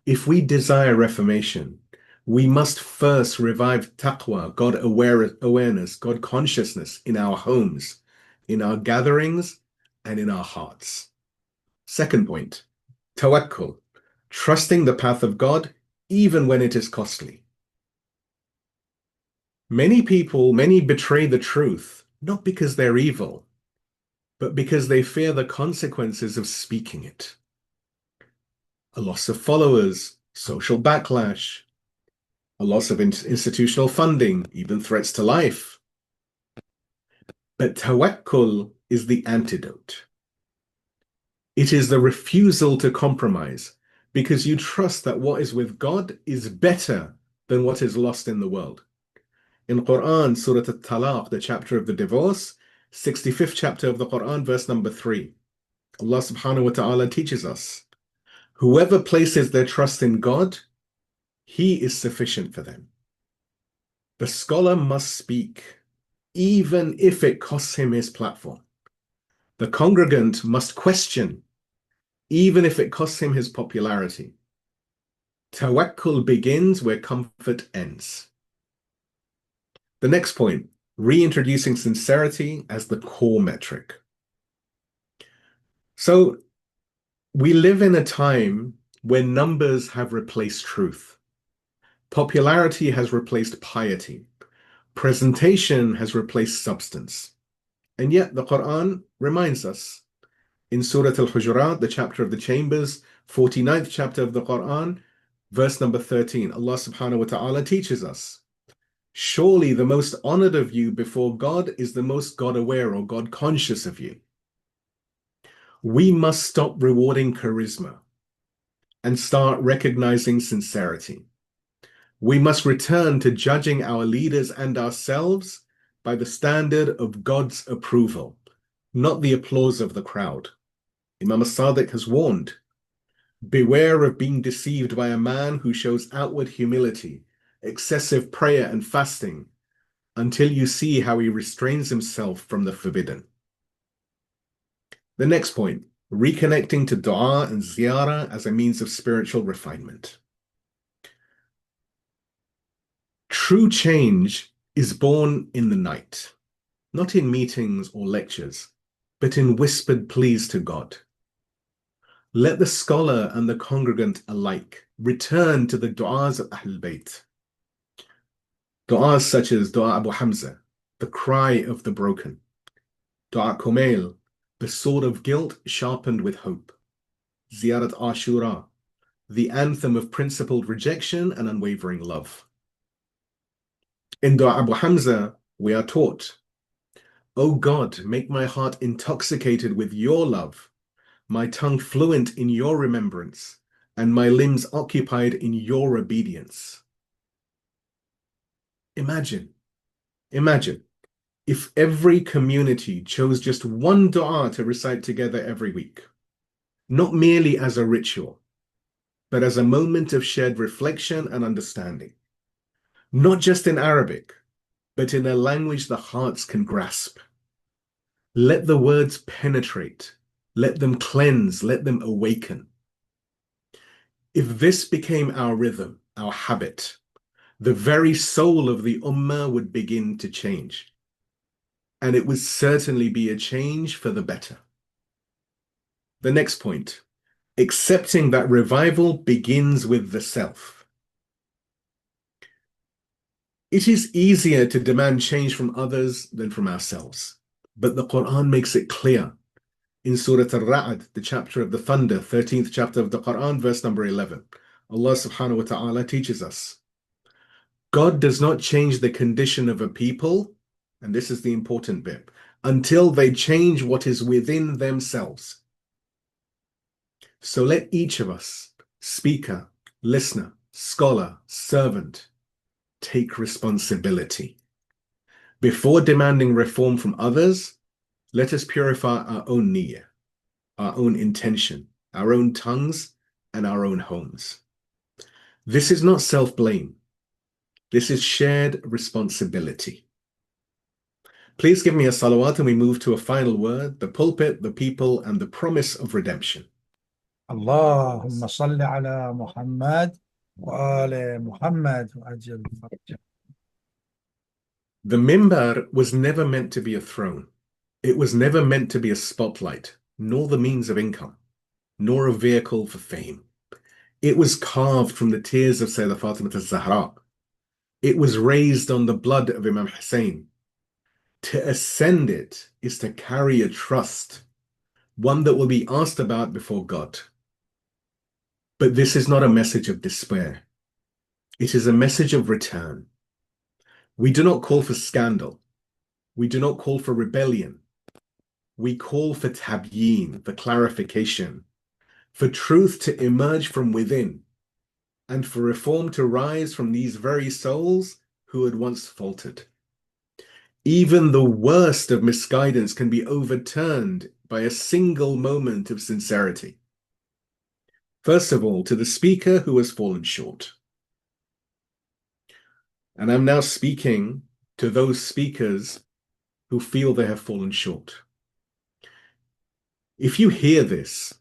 If we desire reformation, we must first revive taqwa, God awareness, God consciousness in our homes, in our gatherings, and in our hearts. Second point, tawakkul, trusting the path of God even when it is costly. Many betray the truth, not because they're evil, but because they fear the consequences of speaking it. A loss of followers, social backlash, a loss of institutional funding, even threats to life. But tawakkul is the antidote. It is the refusal to compromise because you trust that what is with God is better than what is lost in the world. In Quran, Surah Al-Talaq, the chapter of the divorce, 65th chapter of the Quran, verse number 3, Allah subhanahu wa ta'ala teaches us, whoever places their trust in God, He is sufficient for them. The scholar must speak, even if it costs him his platform. The congregant must question, even if it costs him his popularity. Tawakkul begins where comfort ends. The next point, reintroducing sincerity as the core metric. So we live in a time where numbers have replaced truth. Popularity has replaced piety. Presentation has replaced substance. And yet the Quran reminds us in Surah Al-Hujurat, the chapter of the chambers, 49th chapter of the Quran, verse number 13, Allah subhanahu wa ta'ala teaches us, surely the most honored of you before God is the most God-aware or God-conscious of you. We must stop rewarding charisma and start recognizing sincerity. We must return to judging our leaders and ourselves by the standard of God's approval, not the applause of the crowd. Imam al-Sadiq has warned, beware of being deceived by a man who shows outward humility, excessive prayer and fasting, until you see how he restrains himself from the forbidden. The next point, reconnecting to dua and ziyarah as a means of spiritual refinement. True change is born in the night, not in meetings or lectures, but in whispered pleas to God. Let the scholar and the congregant alike return to the du'as of Ahlul Bayt. Du'as such as Du'a Abu Hamza, the cry of the broken. Du'a Kumail, the sword of guilt sharpened with hope. Ziyarat Ashura, the anthem of principled rejection and unwavering love. In Du'a Abu Hamza, we are taught, O God, make my heart intoxicated with your love, my tongue fluent in your remembrance, and my limbs occupied in your obedience. Imagine if every community chose just one dua to recite together every week, not merely as a ritual, but as a moment of shared reflection and understanding, not just in Arabic, but in a language the hearts can grasp. Let the words penetrate, let them cleanse, let them awaken. If this became our rhythm, our habit, the very soul of the ummah would begin to change. And it would certainly be a change for the better. The next point, accepting that revival begins with the self. It is easier to demand change from others than from ourselves, but the Quran makes it clear. In Surah Al-Ra'd, the chapter of the thunder, 13th chapter of the Quran, verse number 11, Allah subhanahu wa ta'ala teaches us, God does not change the condition of a people, and this is the important bit, until they change what is within themselves. So let each of us, speaker, listener, scholar, servant, take responsibility. Before demanding reform from others, let us purify our own niyyah, our own intention, our own tongues, and our own homes. This is not self-blame. This is shared responsibility. Please give me a salawat and we move to a final word, the pulpit, the people, and the promise of redemption. Allahumma salli ala Muhammad wa ali Muhammad wa ajil farajah. The mimbar was never meant to be a throne. It was never meant to be a spotlight, nor the means of income, nor a vehicle for fame. It was carved from the tears of Sayyidah Fatima al-Zahra. It was raised on the blood of Imam Hussein. To ascend it is to carry a trust, one that will be asked about before God. But this is not a message of despair. It is a message of return. We do not call for scandal. We do not call for rebellion. We call for tabyeen, for clarification, for truth to emerge from within, and for reform to rise from these very souls who had once faltered. Even the worst of misguidance can be overturned by a single moment of sincerity. First of all, to the speaker who has fallen short. And I'm now speaking to those speakers who feel they have fallen short. If you hear this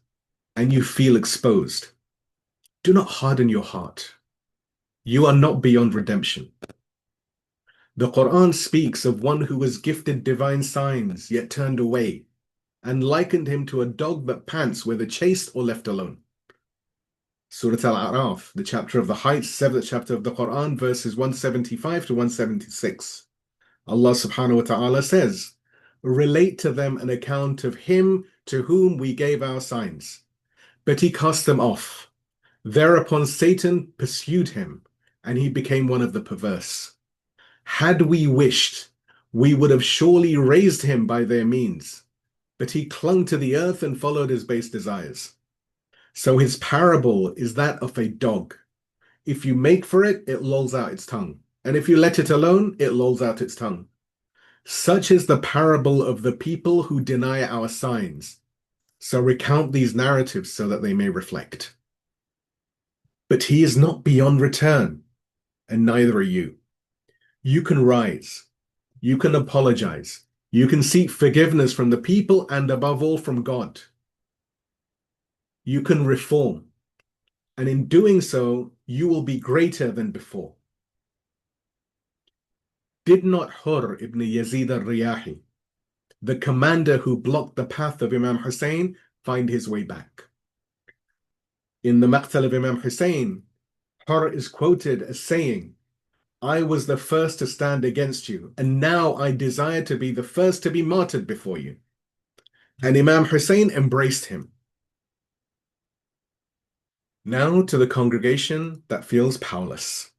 and you feel exposed, do not harden your heart. You are not beyond redemption. The Quran speaks of one who was gifted divine signs, yet turned away, and likened him to a dog that pants, whether chased or left alone. Surah Al-A'raf, the chapter of the heights, 7th chapter of the Quran, verses 175 to 176. Allah subhanahu wa ta'ala says, relate to them an account of him to whom we gave our signs, but he cast them off. Thereupon Satan pursued him, and he became one of the perverse. Had we wished, we would have surely raised him by their means, but he clung to the earth and followed his base desires. So his parable is that of a dog. If you make for it, it lolls out its tongue. And if you let it alone, it lolls out its tongue. Such is the parable of the people who deny our signs. So recount these narratives so that they may reflect. But he is not beyond return, and neither are you. You can rise. You can apologize. You can seek forgiveness from the people and above all from God. You can reform. And in doing so, you will be greater than before. Did not Hur ibn Yazid al-Riyahi, the commander who blocked the path of Imam Hussein, find his way back? In the Maqtal of Imam Hussein, Hur is quoted as saying, I was the first to stand against you, and now I desire to be the first to be martyred before you. And Imam Hussein embraced him. Now to the congregation that feels powerless.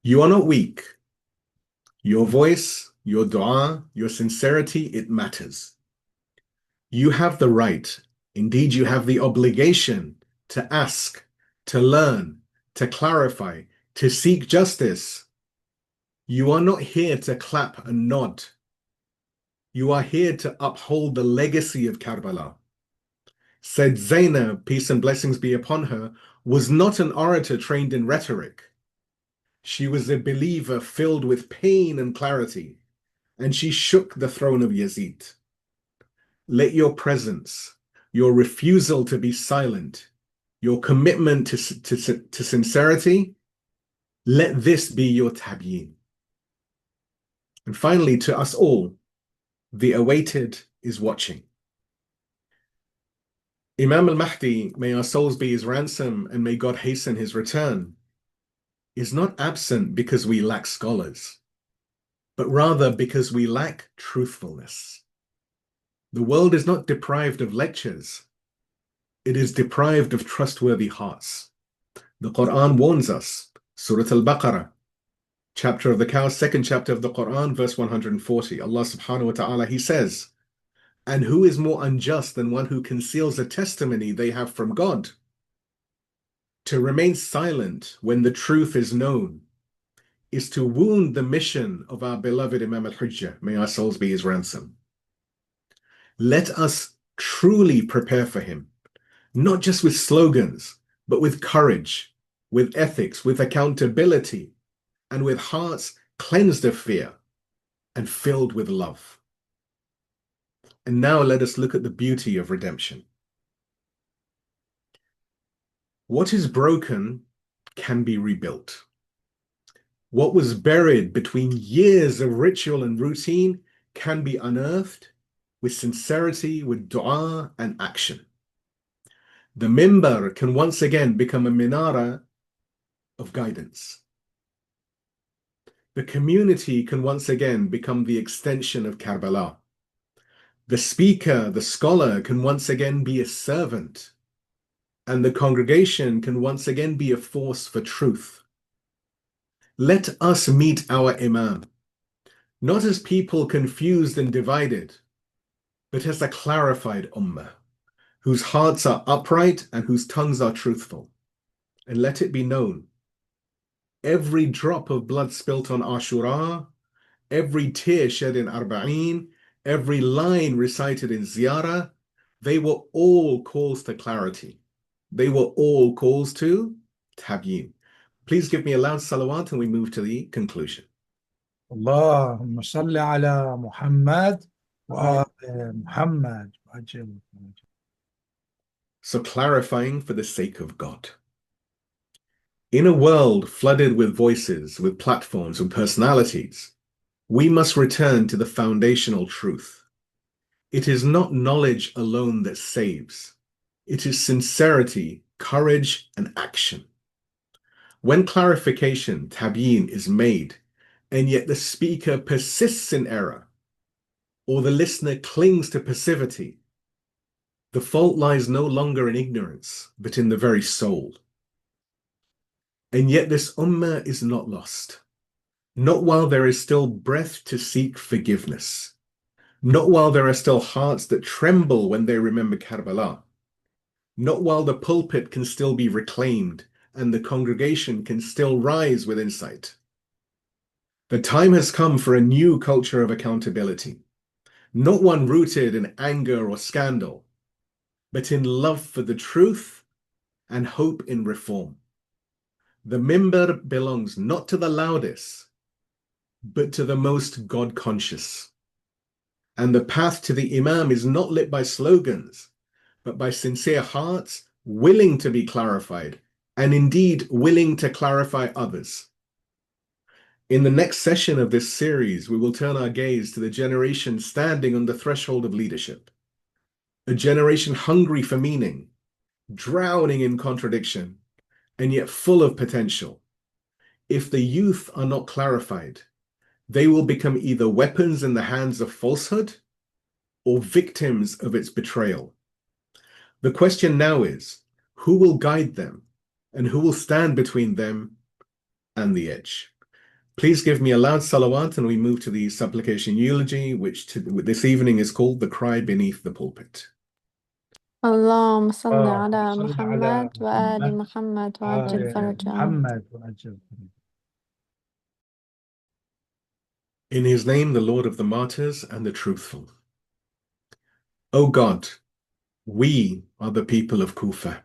You are not weak. Your voice, your dua, your sincerity, it matters. You have the right, indeed you have the obligation to ask, to learn, to clarify, to seek justice. You are not here to clap and nod. You are here to uphold the legacy of Karbala. Said Zainab, peace and blessings be upon her, was not an orator trained in rhetoric. She was a believer filled with pain and clarity, and she shook the throne of Yazid. Let your presence, your refusal to be silent, your commitment to sincerity, let this be your tabyeen. And finally, to us all, the awaited is watching. Imam al-Mahdi, may our souls be his ransom and may God hasten his return, is not absent because we lack scholars, but rather because we lack truthfulness. The world is not deprived of lectures. It is deprived of trustworthy hearts. The Quran warns us, Surah Al-Baqarah, chapter of the cow, 2nd chapter of the Quran, verse 140. Allah subhanahu wa ta'ala, he says, and who is more unjust than one who conceals a testimony they have from God? To remain silent when the truth is known is to wound the mission of our beloved Imam al-Hujjah. May our souls be his ransom. Let us truly prepare for him, not just with slogans, but with courage, with ethics, with accountability, and with hearts cleansed of fear and filled with love. And now let us look at the beauty of redemption. What is broken can be rebuilt. What was buried between years of ritual and routine can be unearthed with sincerity, with dua and action. The mimbar can once again become a minara of guidance. The community can once again become the extension of Karbala. The speaker, the scholar, can once again be a servant. and the congregation can once again be a force for truth. Let us meet our Imam, not as people confused and divided, but as a clarified ummah, whose hearts are upright and whose tongues are truthful. And let it be known, every drop of blood spilt on Ashura, every tear shed in Arbaeen, every line recited in Ziyarah, they were all calls to clarity. They were all calls to Tabyeen. Please give me a loud salawat and we move to the conclusion. اللهم صل على محمد وآل محمد وعجل. So clarifying for the sake of God. In a world flooded with voices, with platforms and personalities, we must return to the foundational truth. It is not knowledge alone that saves. It is sincerity, courage, and action. When clarification, tabyeen, is made, and yet the speaker persists in error, or the listener clings to passivity, the fault lies no longer in ignorance, but in the very soul. And yet this ummah is not lost, not while there is still breath to seek forgiveness, not while there are still hearts that tremble when they remember Karbala, not while the pulpit can still be reclaimed and the congregation can still rise with insight. The time has come for a new culture of accountability, not one rooted in anger or scandal, but in love for the truth and hope in reform. The mimbar belongs not to the loudest, but to the most God-conscious. And the path to the Imam is not lit by slogans, but by sincere hearts willing to be clarified, and indeed willing to clarify others. In the next session of this series, we will turn our gaze to the generation standing on the threshold of leadership, a generation hungry for meaning, drowning in contradiction, and yet full of potential. If the youth are not clarified, they will become either weapons in the hands of falsehood or victims of its betrayal. The question now is, who will guide them and who will stand between them and the edge? Please give me a loud salawat and we move to the supplication eulogy, which this evening is called The Cry Beneath the Pulpit. اللهم صل اللهم على صل على محمد وآل محمد محمد وعجل وآل فرجهم. محمد وعجل. In his name, the Lord of the martyrs and the truthful. O God, we are the people of Kufa,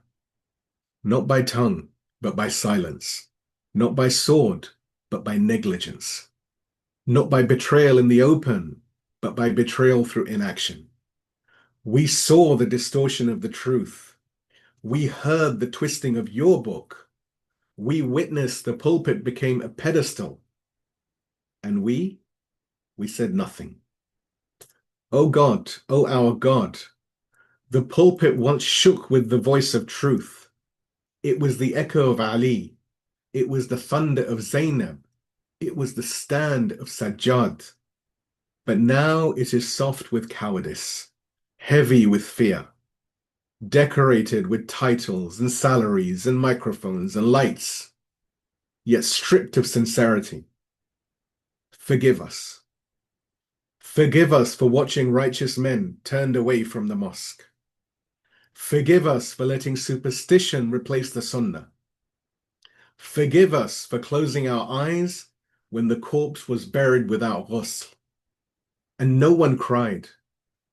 not by tongue, but by silence, not by sword, but by negligence, not by betrayal in the open, but by betrayal through inaction. We saw the distortion of the truth. We heard the twisting of your book. We witnessed the pulpit became a pedestal. And we said nothing. O God, O our God, the pulpit once shook with the voice of truth. It was the echo of Ali. It was the thunder of Zainab. It was the stand of Sajjad. But now it is soft with cowardice, heavy with fear, decorated with titles and salaries and microphones and lights, yet stripped of sincerity. Forgive us. Forgive us for watching righteous men turned away from the mosque. Forgive us for letting superstition replace the sunnah. Forgive us for closing our eyes when the corpse was buried without ghusl. And no one cried,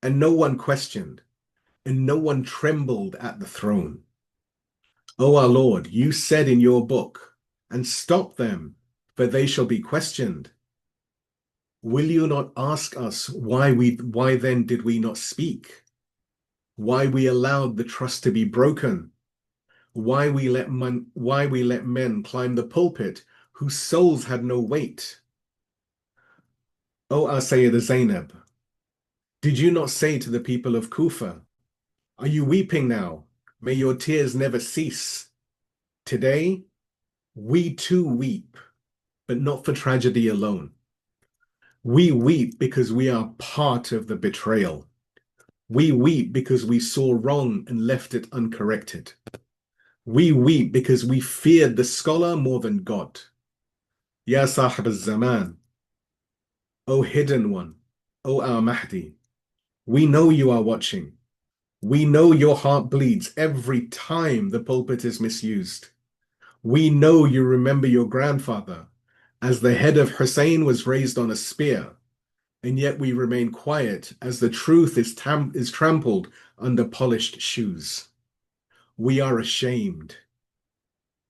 and no one questioned, and no one trembled at the throne. O our Lord, you said in your book, and stop them, for they shall be questioned. Will you not ask us why then did we not speak? Why we allowed the trust to be broken? Why we let men climb the pulpit whose souls had no weight? O our Sayyida Zainab, did you not say to the people of Kufa, are you weeping now? May your tears never cease. Today, we too weep, but not for tragedy alone. We weep because we are part of the betrayal. We weep because we saw wrong and left it uncorrected. We weep because we feared the scholar more than God. Ya Sahib al-Zaman, O hidden one, O our Mahdi, we know you are watching. We know your heart bleeds every time the pulpit is misused. We know you remember your grandfather as the head of Hussein was raised on a spear, and yet we remain quiet as the truth is trampled under polished shoes. We are ashamed.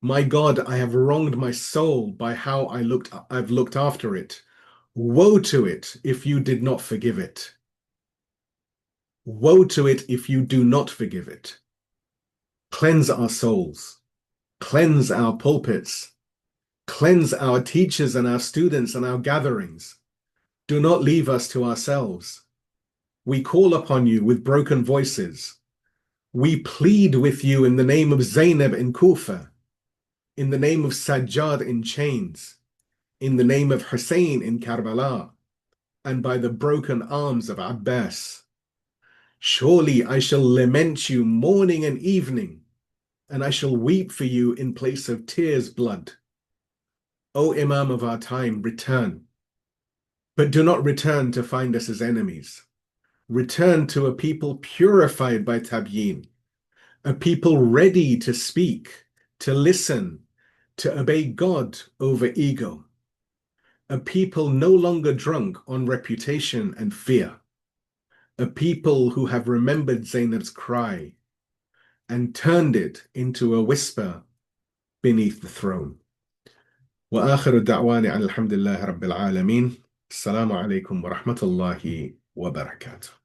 My God, I have wronged my soul by how I've looked after it. Woe to it if you did not forgive it. Woe to it if you do not forgive it. Cleanse our souls. Cleanse our pulpits. Cleanse our teachers and our students and our gatherings. Do not leave us to ourselves. We call upon you with broken voices. We plead with you in the name of Zainab in Kufa, in the name of Sajjad in chains, in the name of Hussein in Karbala, and by the broken arms of Abbas. Surely I shall lament you morning and evening, and I shall weep for you in place of tears' blood. O Imam of our time, return. But do not return to find us as enemies. Return to a people purified by Tabyeen, a people ready to speak, to listen, to obey God over ego, a people no longer drunk on reputation and fear, a people who have remembered Zainab's cry and turned it into a whisper beneath the throne. وآخر الدعوان عن الحمد لله رب العالمين. السلام عليكم ورحمة الله وبركاته.